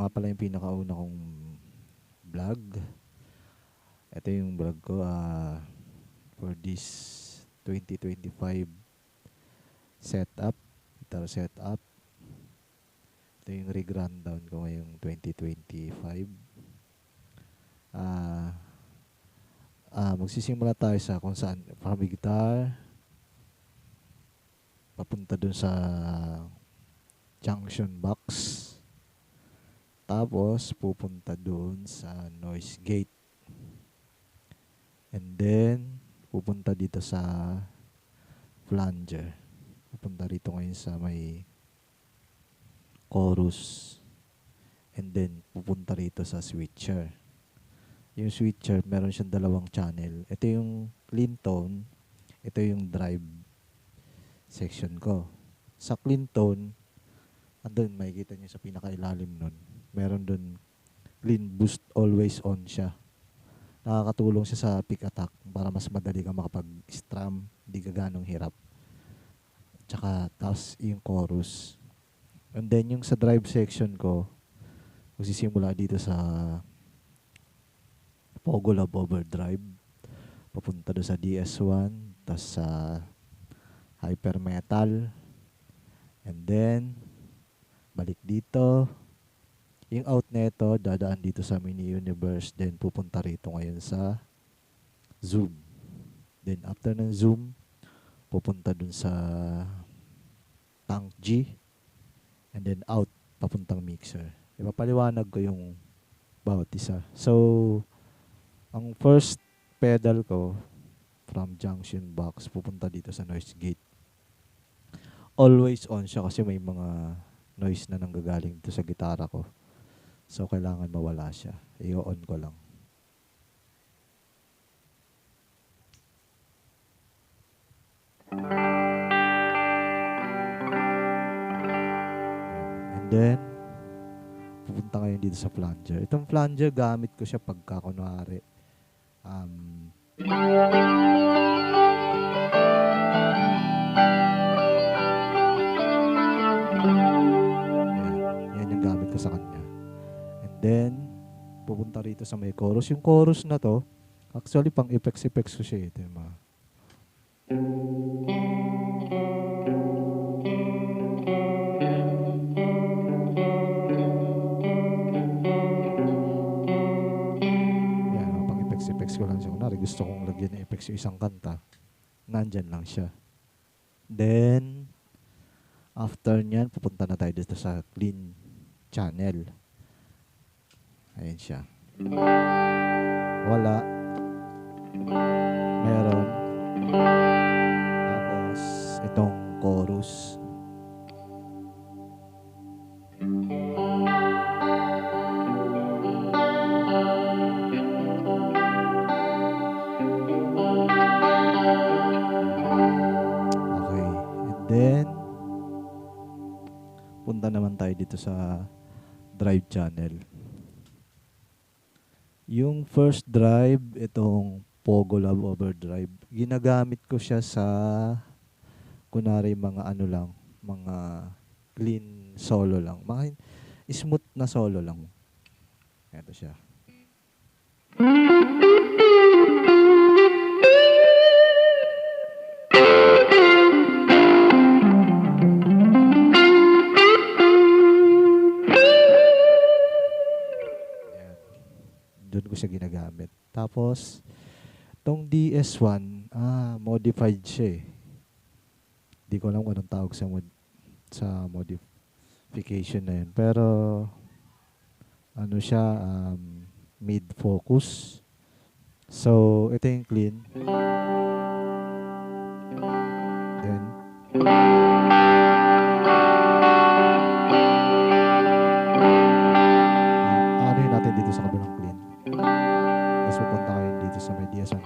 nga pala yung pinakauna kong vlog. Ito yung vlog ko for this 2025 setup, guitar setup. Ito yung rig rundown ko ngayong 2025. Magsisimula tayo sa kung saan from guitar papunta dun sa junction box, tapos pupunta dun sa noise gate, and then pupunta dito sa flanger, pupunta rito ngayon sa may chorus, and then pupunta rito sa switcher. Yung switcher meron siyang dalawang channel. Ito yung clean tone, ito yung drive section ko. Sa clean tone, andun makikita niyo sa pinakailalim nun, meron dun clean boost, always on siya. Nakakatulong siya sa pick attack para mas madali ka makapag-strum, hindi ka ganong hirap. Tsaka tapos yung chorus. And then yung sa drive section ko, magsisimula dito sa Pogo Love Overdrive, papunta doon sa DS1, tapos sa Hyper Metal, and then balik dito. Yung out neto dadaan dito sa Mini Universe, then pupunta rito ngayon sa Zoom. Then after ng Zoom, pupunta dun sa Tank G, and then out papuntang mixer. Ipapaliwanag ko yung bawat isa. So ang first pedal ko from junction box pupunta dito sa noise gate. Always on siya kasi may mga noise na nanggagaling dito sa gitara ko. So kailangan mawala siya. I-on ko lang. And then pupunta ngayon dito sa flanger. Itong flanger gamit ko siya pagka kunwari yan yung gamit ko sa kanya. And then pupunta rito sa may chorus. Yung chorus na to, actually pang effects ko siya. Ito yung mga pang effects ko lang siya. Kunwari gusto kong lagyan ng effects yung isang kanta, nandyan lang siya. Then after nyan, pupunta na tayo dito sa clean channel. Ayan siya. Wala. Meron. Tapos itong chorus. Okay. And then punta naman tayo dito sa drive channel. Yung first drive, itong Pogo Love Overdrive, ginagamit ko siya sa kunwari mga ano lang, mga clean solo lang, mga smooth na solo lang. Ito siya. Doon ko siya ginagamit. Tapos tong DS1, modified siya eh. Di ko alam kung anong tawag sa modification na yun. Pero ano siya, mid-focus. So ito yung clean. Then ano yun natin dito sa kabilang clean. Tapos pupunta kayo dito sa may DS1.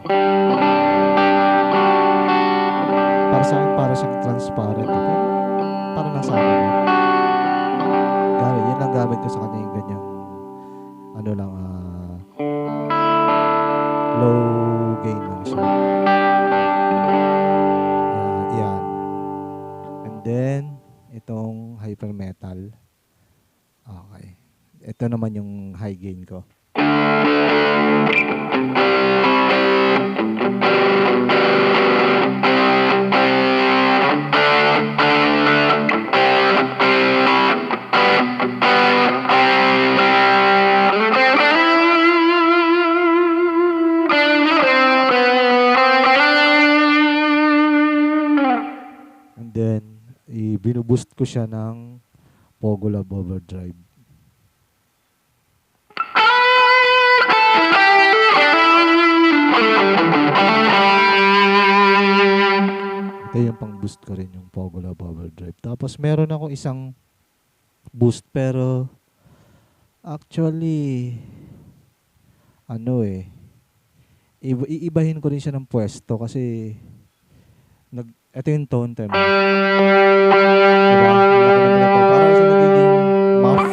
Para sa akin, para siyang transparent. Pero para lang sa akin. Yan lang gamit ko sa kanya yung ganyang ano lang, low gain lang siya. Yan. And then itong hyper metal. Okay. Ito ito naman yung high gain ko. And then, binuboost ko siya ng Pogo Lab Overdrive. Ito yung pang boost ko rin, yung Pogo Lab Overdrive. Tapos meron ako isang boost, pero actually iibahin ko rin siya ng pwesto kasi ito yung tone tema. Diba? Parang siya nagiging muff.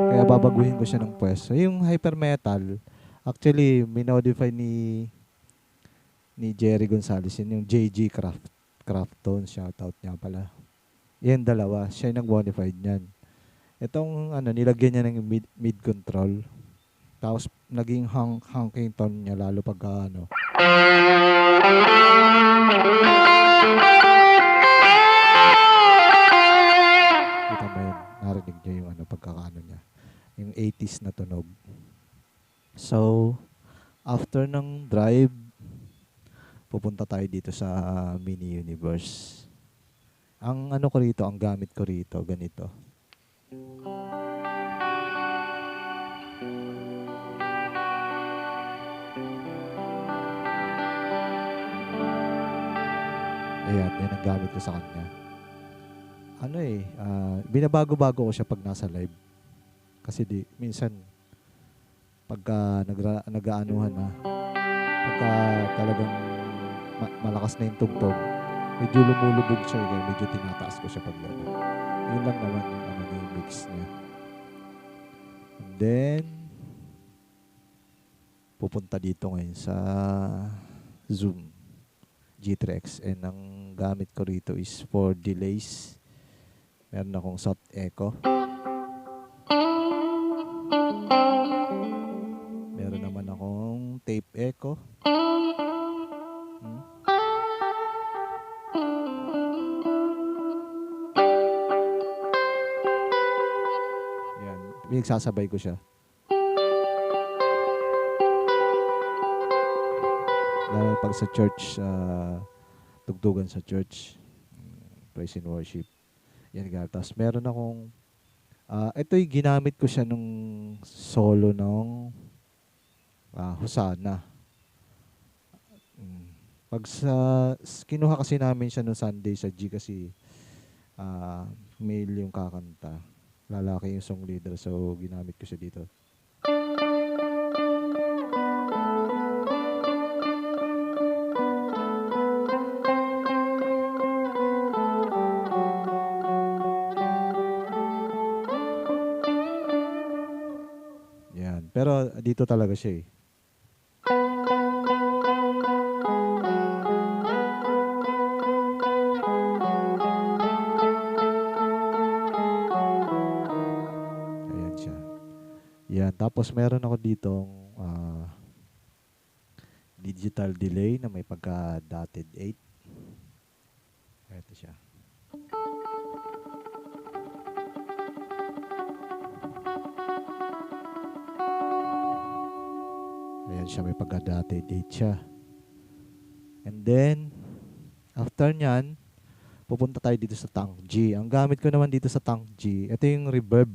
Kaya babaguhin ko siya ng pwesto. Yung hyper metal, actually, minodify ni Jerry Gonzalez yun, yung JG Crafton, shoutout niya pala. Yan dalawa, siya yung nag-modified niyan. Itong nilagyan niya ng mid control. Tapos naging hunking tone niya lalo pagka Kita mo yun, narinig niya yung pagkakaano niya. Yung 80s na tunog. So, after ng drive, pupunta tayo dito sa mini universe. Ang ko rito, ang gamit ko rito, ganito. Ayan, yan ang gamit ko sa kanya. Binabago-bago ko siya pag nasa live. Kasi minsan, pagka nag-aanuhan na, pagka talagang malakas na yung tugtog, medyo lumulubog siya, medyo tinataas ko siya pag gano'n. Yun lang naman yung mix niya. And then, pupunta dito ngayon sa Zoom G3X, and ang gamit ko rito is for delays. Meron akong soft echo. Meron naman akong tape echo. Yan, pinagsasabay ko siya. Lalo pag sa church, tugtugan sa church, praise and worship. Yan nga. Tapos meron akong, ito'y ginamit ko siya nung solo ng Hosanna. Pag kinuha kasi namin siya nung Sunday sa G kasi male yung kakanta. Lalaki yung song leader, so ginamit ko siya dito. Pero dito talaga siya eh. Ayan siya. Yan. Tapos meron ako ditong digital delay na may pagka-dotted 8. Ito siya. Ayan siya, may pagka-dotted 8 siya. And then, after nyan, pupunta tayo dito sa Tank G. Ang gamit ko naman dito sa Tank G, ito yung reverb.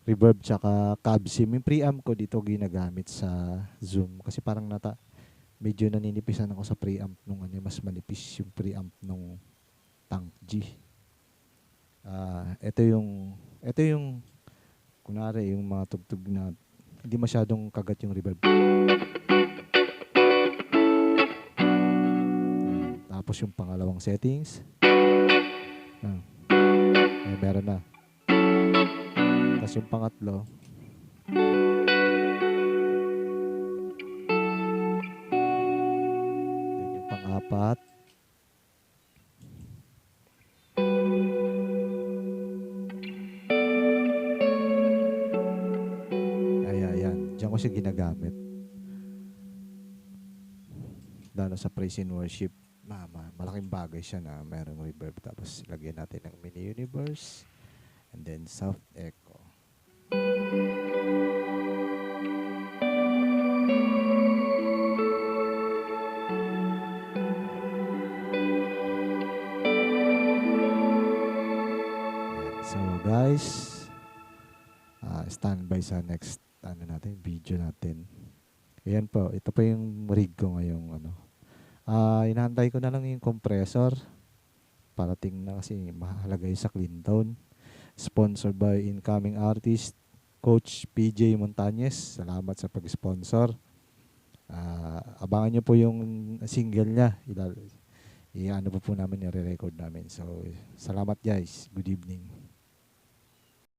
Reverb tsaka cab sim. Yung preamp ko dito ginagamit sa Zoom. Kasi parang medyo naninipisan ako sa preamp nung mas manipis yung preamp nung Tank G. Ito yung kunwari yung mga tugtog na hindi masyadong kagat yung reverb. Tapos yung pangalawang settings. Meron na. Tapos yung pangatlo. Then yung pang-apat. ko siya ginagamit. Lalo sa praise and worship, malaking bagay siya na mayroong reverb. Tapos lagyan natin ng mini universe and then soft echo. So guys, standby sa next video natin. Ayan po, ito po yung rig ko ngayong inahantay ko na lang yung compressor. Parating na kasi mahalaga sa clean tone. Sponsored by incoming artist, Coach PJ Montañez. Salamat sa pag-sponsor. Abangan nyo po yung single niya. Ano po namin, i-record namin. So, salamat guys. Good evening.